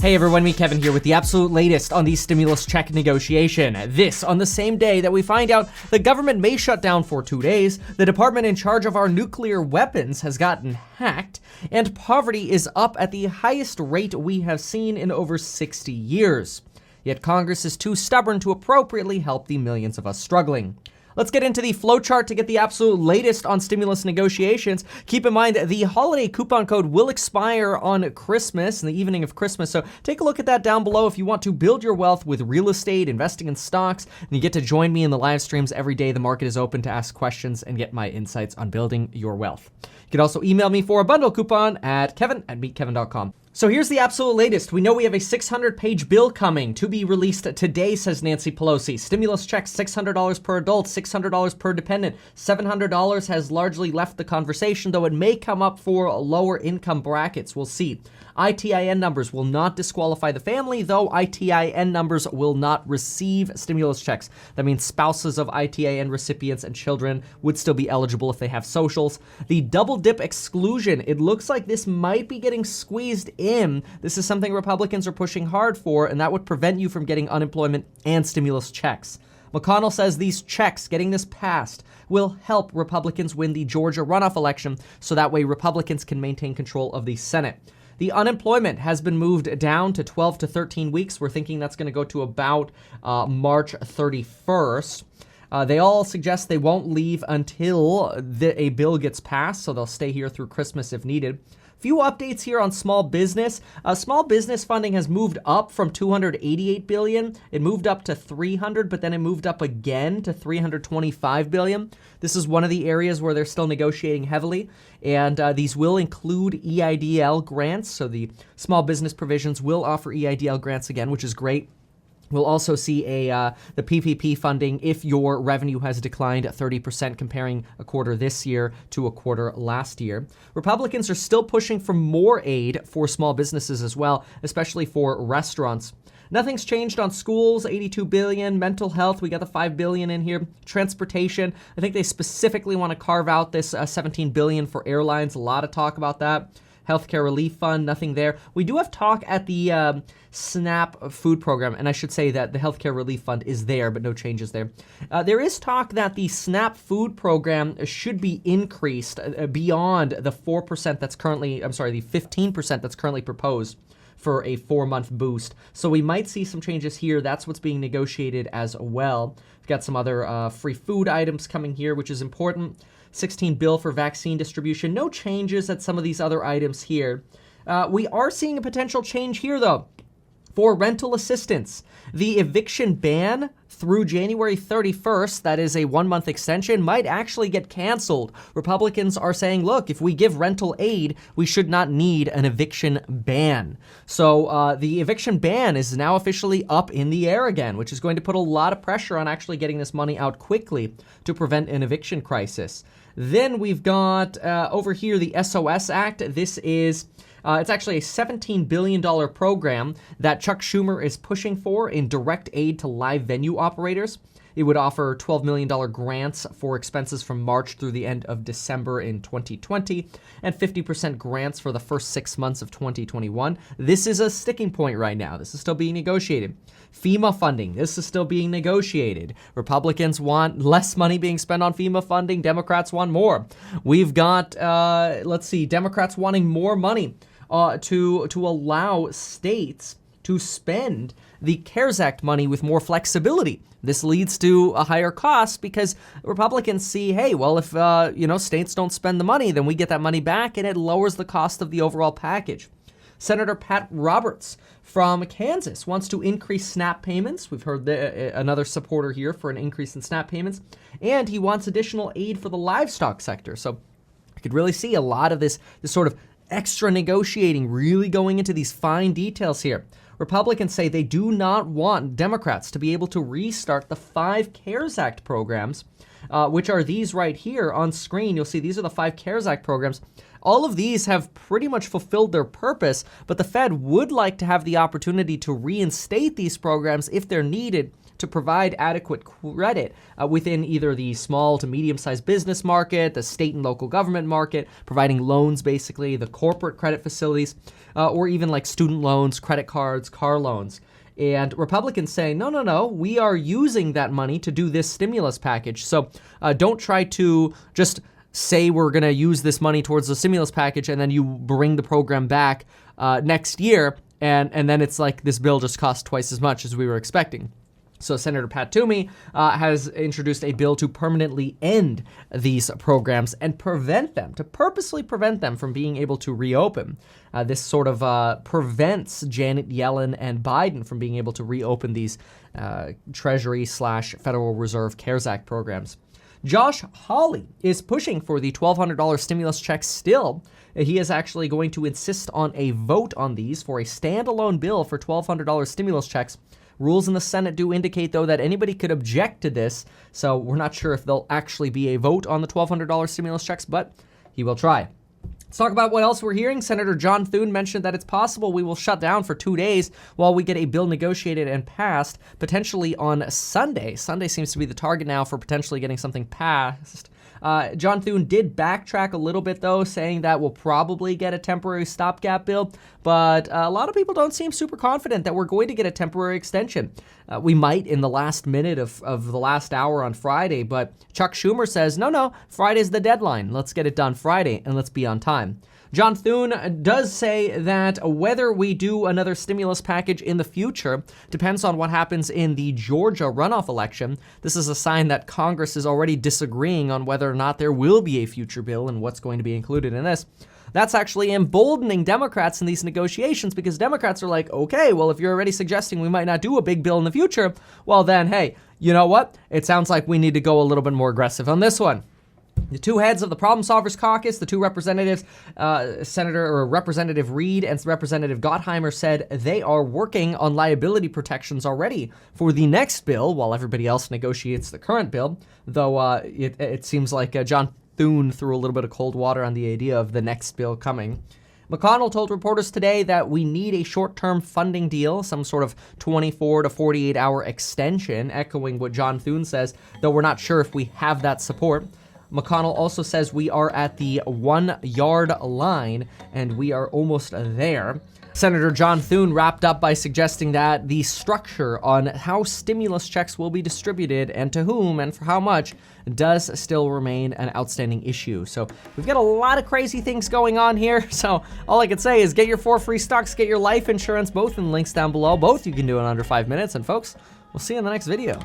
Hey everyone, me Kevin here with the absolute latest on the stimulus check negotiation. This on the same day that we find out the government may shut down for 2 days, the department in charge of our nuclear weapons has gotten hacked, and poverty is up at the highest rate we have seen in over 60 years. Yet Congress is too stubborn to appropriately help the millions of us struggling. Let's get into the flowchart to get the absolute latest on stimulus negotiations. Keep in mind the holiday coupon code will expire on Christmas, in the evening of Christmas, so take a look at that down below if you want to build your wealth with real estate, investing in stocks, and you get to join me in the live streams every day the market is open to ask questions and get my insights on building your wealth. You can also email me for a bundle coupon at kevin@meetkevin.com. So here's the absolute latest. We know we have a 600-page bill coming to be released today, says Nancy Pelosi. Stimulus checks, $600 per adult, $600 per dependent. $700 has largely left the conversation, though it may come up for lower income brackets. We'll see. iTIN numbers will not disqualify the family, though iTIN numbers will not receive stimulus checks. That means spouses of iTIN recipients and children would still be eligible if they have socials. The double dip exclusion, it looks like this might be getting squeezed in. This is something Republicans are pushing hard for, and that would prevent you from getting unemployment and stimulus checks. McConnell says these checks, getting this passed, will help Republicans win the Georgia runoff election, so that way Republicans can maintain control of the Senate. The unemployment has been moved down to 12 to 13 weeks. We're thinking that's going to go to about March 31st. They all suggest they won't leave until a bill gets passed, so they'll stay here through Christmas if needed. Few updates here on small business. Small business funding has moved up from $288 billion. It moved up to $300, but then it moved up again to $325 billion. This is one of the areas where they're still negotiating heavily, and these will include EIDL grants. So the small business provisions will offer EIDL grants again, which is great. We'll also see the PPP funding if your revenue has declined 30%, comparing a quarter this year to a quarter last year. Republicans are still pushing for more aid for small businesses as well, especially for restaurants. Nothing's changed on schools, $82 billion. Mental health, we got the $5 billion in here. Transportation, I think they specifically want to carve out this $17 billion for airlines. A lot of talk about that. Healthcare relief fund, nothing there. We do have talk at the SNAP food program, and I should say that the healthcare relief fund is there, but no changes there. There is talk that the SNAP food program should be increased beyond the 4% that's currently, the 15% that's currently proposed for a 4-month boost. So we might see some changes here. That's what's being negotiated as well. We've got some other free food items coming here, which is important. 16 bill for vaccine distribution. No changes at some of these other items here. We are seeing a potential change here, though, for rental assistance. The eviction ban through January 31st, that is a 1-month extension, might actually get canceled. Republicans are saying, look, if we give rental aid, we should not need an eviction ban. So the eviction ban is now officially up in the air again, which is going to put a lot of pressure on actually getting this money out quickly to prevent an eviction crisis. Then we've got over here the SOS Act. This is it's actually a $17 billion program that Chuck Schumer is pushing for in direct aid to live venue operators. It would offer $12 million grants for expenses from March through the end of December in 2020 and 50% grants for the first 6 months of 2021. This is a sticking point right now. This is still being negotiated. FEMA funding, this is still being negotiated. Republicans want less money being spent on FEMA funding. Democrats want more. We've got, Democrats wanting more money to allow states to spend the CARES Act money with more flexibility. This leads to a higher cost because Republicans see, hey, well, if states don't spend the money, then we get that money back, and it lowers the cost of the overall package. Senator Pat Roberts from Kansas wants to increase SNAP payments. We've heard another supporter here for an increase in SNAP payments, and he wants additional aid for the livestock sector. So I could really see a lot of this sort of extra negotiating really going into these fine details here. Republicans say they do not want Democrats to be able to restart the 5 CARES Act programs, which are these right here on screen. You'll see these are the 5 CARES Act programs. All of these have pretty much fulfilled their purpose, but the Fed would like to have the opportunity to reinstate these programs if they're needed to provide adequate credit within either the small to medium-sized business market, the state and local government market, providing loans basically, the corporate credit facilities, or even like student loans, credit cards, car loans. And Republicans saying, no, we are using that money to do this stimulus package. So don't try to just say we're going to use this money towards the stimulus package and then you bring the program back next year and then it's like this bill just cost twice as much as we were expecting. So Senator Pat Toomey has introduced a bill to permanently end these programs and purposely prevent them from being able to reopen. This sort of prevents Janet Yellen and Biden from being able to reopen these Treasury/Federal Reserve CARES Act programs. Josh Hawley is pushing for the $1,200 stimulus check still. He is actually going to insist on a vote on these for a standalone bill for $1,200 stimulus checks. Rules in the Senate do indicate, though, that anybody could object to this, so we're not sure if there'll actually be a vote on the $1,200 stimulus checks, but he will try. Let's talk about what else we're hearing. Senator John Thune mentioned that it's possible we will shut down for 2 days while we get a bill negotiated and passed, potentially on Sunday. Sunday seems to be the target now for potentially getting something passed. John Thune did backtrack a little bit, though, saying that we'll probably get a temporary stopgap bill, but a lot of people don't seem super confident that we're going to get a temporary extension. We might in the last minute of the last hour on Friday, but Chuck Schumer says, no, Friday's the deadline. Let's get it done Friday, and let's be on time. John Thune does say that whether we do another stimulus package in the future depends on what happens in the Georgia runoff election. This is a sign that Congress is already disagreeing on whether or not there will be a future bill and what's going to be included in this. That's actually emboldening Democrats in these negotiations because Democrats are like, okay, well, if you're already suggesting we might not do a big bill in the future, well then, hey, you know what? It sounds like we need to go a little bit more aggressive on this one. The two heads of the Problem Solvers Caucus, the two representatives, Representative Reed and Representative Gottheimer, said they are working on liability protections already for the next bill while everybody else negotiates the current bill, though it seems like John Thune threw a little bit of cold water on the idea of the next bill coming. McConnell told reporters today that we need a short-term funding deal, some sort of 24 to 48-hour extension, echoing what John Thune says, though we're not sure if we have that support. McConnell also says we are at the 1 yard line and we are almost there. Senator John Thune wrapped up by suggesting that the structure on how stimulus checks will be distributed and to whom and for how much does still remain an outstanding issue. So we've got a lot of crazy things going on here. So all I can say is get your 4 free stocks, get your life insurance, both in the links down below. Both you can do in under 5 minutes. And folks, we'll see you in the next video.